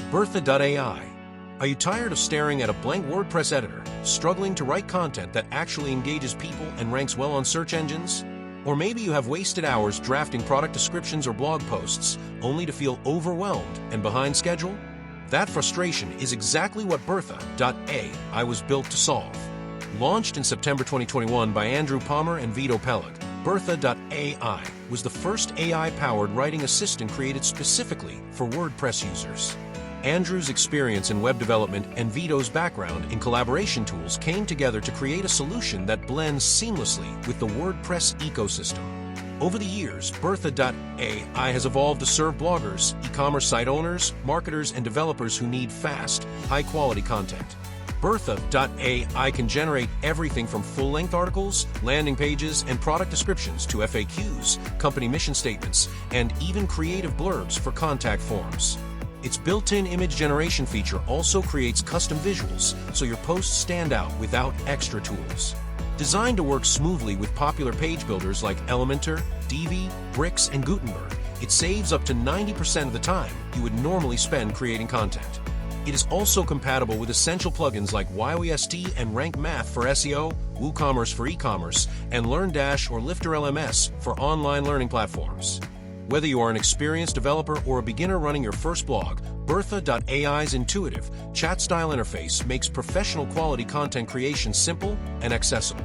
Bertha.ai. Are you tired of staring at a blank WordPress editor, struggling to write content that actually engages people and ranks well on search engines? Or maybe you have wasted hours drafting product descriptions or blog posts, only to feel overwhelmed and behind schedule? That frustration is exactly what Bertha.ai was built to solve. Launched in September 2021 by Andrew Palmer and Vito Pellet, Bertha.ai was the first AI-powered writing assistant created specifically for WordPress users. Andrew's experience in web development and Vito's background in collaboration tools came together to create a solution that blends seamlessly with the WordPress ecosystem. Over the years, Bertha.ai has evolved to serve bloggers, e-commerce site owners, marketers, and developers who need fast, high-quality content. Bertha.ai can generate everything from full-length articles, landing pages, and product descriptions to FAQs, company mission statements, and even creative blurbs for contact forms. Its built-in image generation feature also creates custom visuals so your posts stand out without extra tools. Designed to work smoothly with popular page builders like Elementor, Divi, Bricks, and Gutenberg, it saves up to 90% of the time you would normally spend creating content. It is also compatible with essential plugins like YOEST and Rank Math for SEO, WooCommerce for e-commerce, and LearnDash or Lifter LMS for online learning platforms. Whether you are an experienced developer or a beginner running your first blog, Bertha.ai's intuitive, chat-style interface makes professional quality content creation simple and accessible.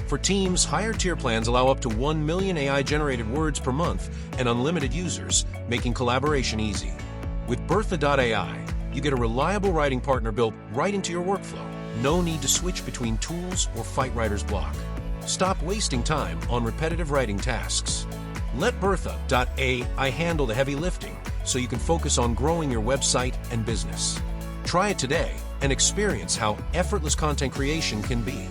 For teams, higher tier plans allow up to 1 million AI-generated words per month and unlimited users, making collaboration easy. With Bertha.ai, you get a reliable writing partner built right into your workflow. No need to switch between tools or fight writer's block. Stop wasting time on repetitive writing tasks. Let Bertha.ai handle the heavy lifting so you can focus on growing your website and business. Try it today and experience how effortless content creation can be.